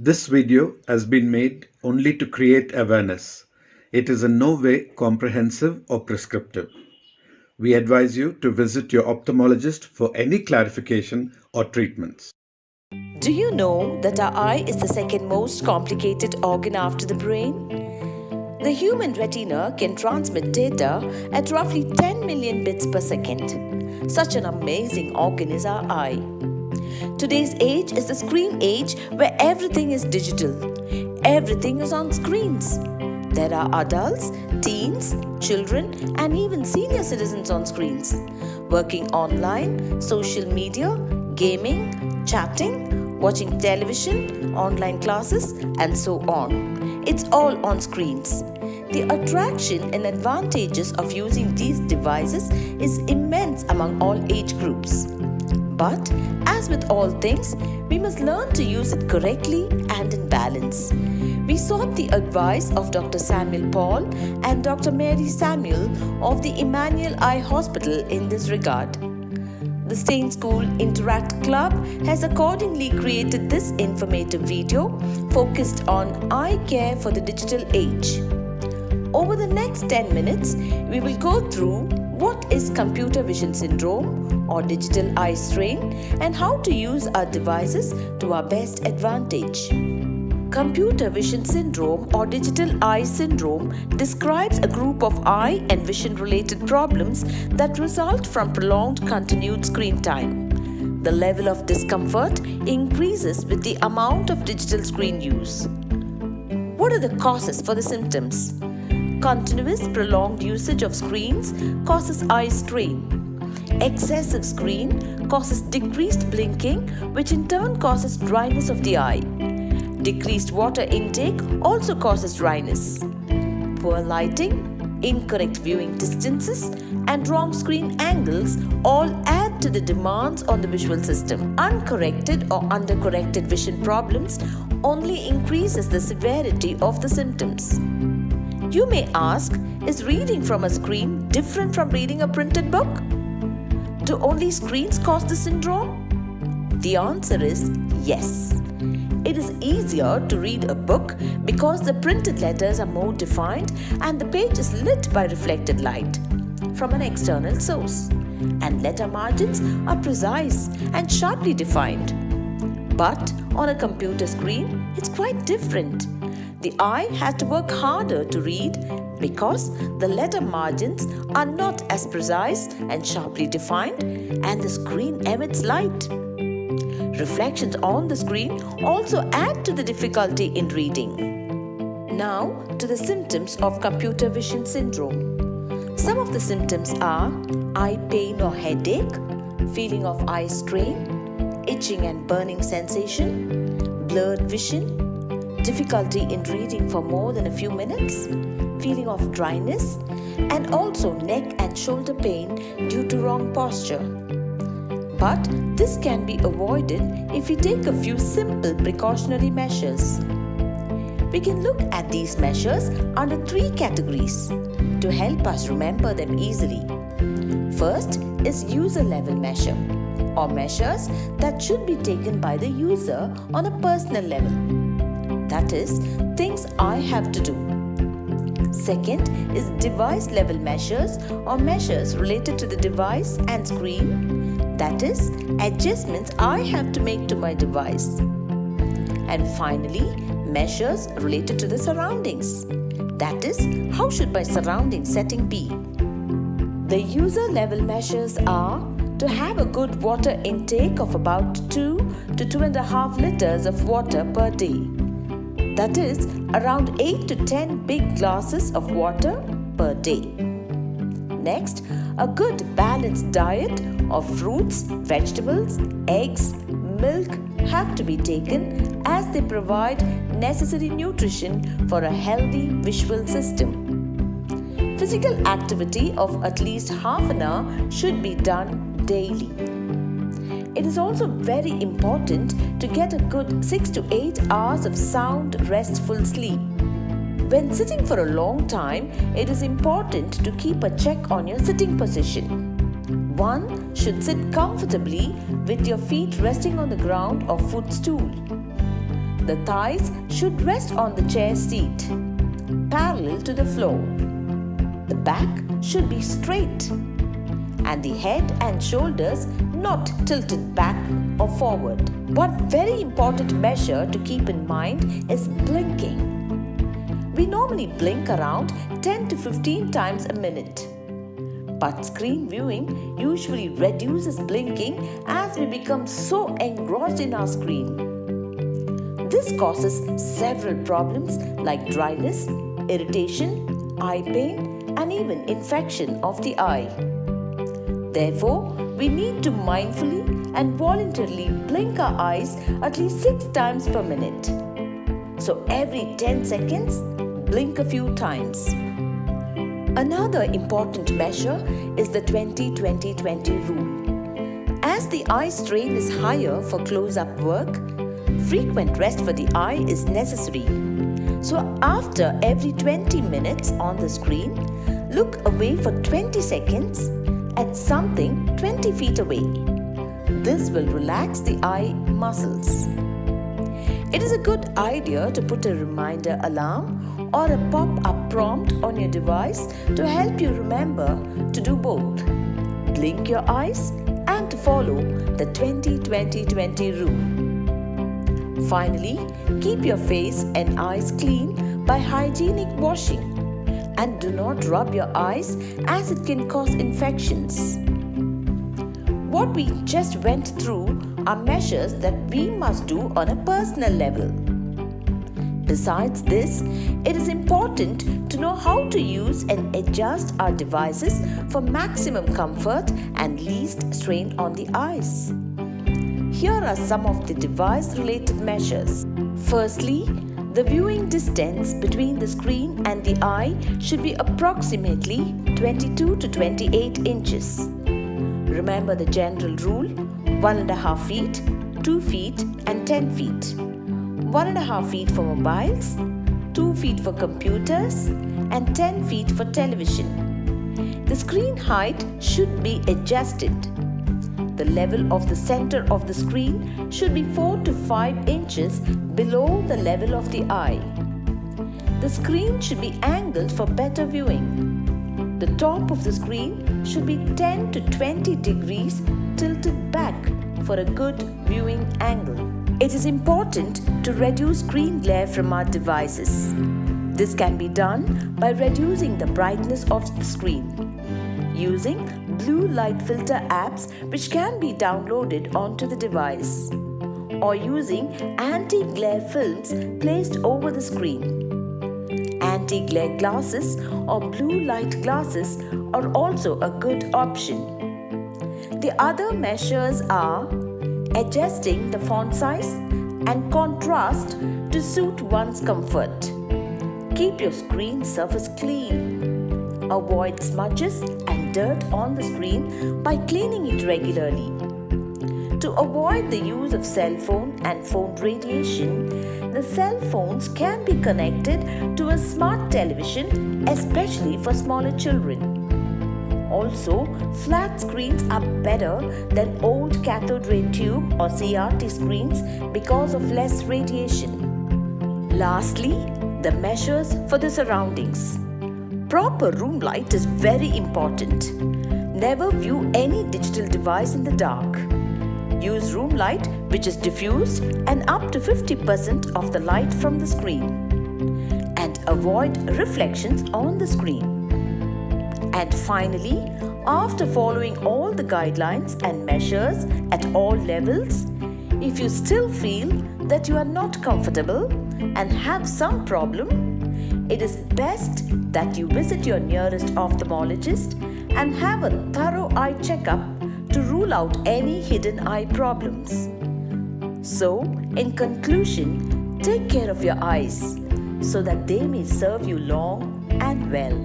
This video has been made only to create awareness. It is in no way comprehensive or prescriptive. We advise you to visit your ophthalmologist for any clarification or treatments. Do you know that our eye is the second most complicated organ after the brain? The human retina can transmit data at roughly 10 million bits per second. Such an amazing organ is our eye. Today's age is the screen age where everything is digital. Everything is on screens. There are adults, teens, children, and even senior citizens on screens. Working online, social media, gaming, chatting, watching television, online classes, and so on. It's all on screens. The attraction and advantages of using these devices is immense among all age groups. But, as with all things, we must learn to use it correctly and in balance. We sought the advice of Dr. Samuel Paul and Dr. Mary Samuel of the Emmanuel Eye Hospital in this regard. The Stain School Interact Club has accordingly created this informative video focused on eye care for the digital age. Over the next 10 minutes, we will go through what is computer vision syndrome or digital eye strain and how to use our devices to our best advantage. Computer vision syndrome or digital eye syndrome describes a group of eye and vision related problems that result from prolonged continued screen time. The level of discomfort increases with the amount of digital screen use. What are the causes for the symptoms? Continuous prolonged usage of screens causes eye strain. Excessive screen causes decreased blinking, which in turn causes dryness of the eye. Decreased water intake also causes dryness. Poor lighting, incorrect viewing distances, and wrong screen angles all add to the demands on the visual system. Uncorrected or undercorrected vision problems only increases the severity of the symptoms. You may ask, is reading from a screen different from reading a printed book? Do only screens cause the syndrome? The answer is yes. It is easier to read a book because the printed letters are more defined and the page is lit by reflected light from an external source, and letter margins are precise and sharply defined. But on a computer screen, it's quite different. The eye has to work harder to read because the letter margins are not as precise and sharply defined, and the screen emits light. Reflections on the screen also add to the difficulty in reading. Now to the symptoms of computer vision syndrome. Some of the symptoms are eye pain or headache, feeling of eye strain, itching and burning sensation, blurred vision, difficulty in reading for more than a few minutes, feeling of dryness, and also neck and shoulder pain due to wrong posture. But this can be avoided if we take a few simple precautionary measures. We can look at these measures under three categories to help us remember them easily. First is user level measure, or measures that should be taken by the user on a personal level. That is, things I have to do. Second is device level measures, or measures related to the device and screen. That is, adjustments I have to make to my device. And finally, measures related to the surroundings. That is, how should my surrounding setting be? The user level measures are to have a good water intake of about 2 to 2.5 liters of water per day. That is, around 8 to 10 big glasses of water per day. Next, a good balanced diet of fruits, vegetables, eggs, milk have to be taken as they provide necessary nutrition for a healthy visual system. Physical activity of at least half an hour should be done daily. It is also very important to get a good 6 to 8 hours of sound, restful sleep. When sitting for a long time, it is important to keep a check on your sitting position. One should sit comfortably with your feet resting on the ground or footstool. The thighs should rest on the chair seat, parallel to the floor. The back should be straight, and the head and shoulders not tilted back or forward. One very important measure to keep in mind is blinking. We normally blink around 10 to 15 times a minute. But screen viewing usually reduces blinking as we become so engrossed in our screen. This causes several problems like dryness, irritation, eye pain, and even infection of the eye. Therefore, we need to mindfully and voluntarily blink our eyes at least 6 times per minute. So every 10 seconds, blink a few times. Another important measure is the 20-20-20 rule. As the eye strain is higher for close-up work, frequent rest for the eye is necessary. So after every 20 minutes on the screen, look away for 20 seconds at something 20 feet away. This will relax the eye muscles. It is a good idea to put a reminder alarm or a pop-up prompt on your device to help you remember to do both. Blink your eyes and to follow the 20-20-20 rule. Finally, keep your face and eyes clean by hygienic washing. And do not rub your eyes as it can cause infections. What we just went through are measures that we must do on a personal level. Besides this, it is important to know how to use and adjust our devices for maximum comfort and least strain on the eyes. Here are some of the device-related measures. Firstly, the viewing distance between the screen and the eye should be approximately 22 to 28 inches. Remember the general rule: 1.5 feet, 2 feet and 10 feet. 1.5 feet for mobiles, 2 feet for computers and 10 feet for television. The screen height should be adjusted. The level of the center of the screen should be 4 to 5 inches below the level of the eye. The screen should be angled for better viewing. The top of the screen should be 10 to 20 degrees tilted back for a good viewing angle. It is important to reduce screen glare from our devices. This can be done by reducing the brightness of the screen, using blue light filter apps which can be downloaded onto the device, or using anti-glare films placed over the screen. Anti-glare glasses or blue light glasses are also a good option. The other measures are adjusting the font size and contrast to suit one's comfort. Keep your screen surface clean. Avoid smudges and dirt on the screen by cleaning it regularly. To avoid the use of cell phone and phone radiation, the cell phones can be connected to a smart television, especially for smaller children. Also, flat screens are better than old cathode ray tube or CRT screens because of less radiation. Lastly, the measures for the surroundings. Proper room light is very important. Never view any digital device in the dark. Use room light which is diffused and up to 50% of the light from the screen. And avoid reflections on the screen. And finally, after following all the guidelines and measures at all levels, if you still feel that you are not comfortable and have some problem, it is best that you visit your nearest ophthalmologist and have a thorough eye checkup to rule out any hidden eye problems. So, in conclusion, take care of your eyes so that they may serve you long and well.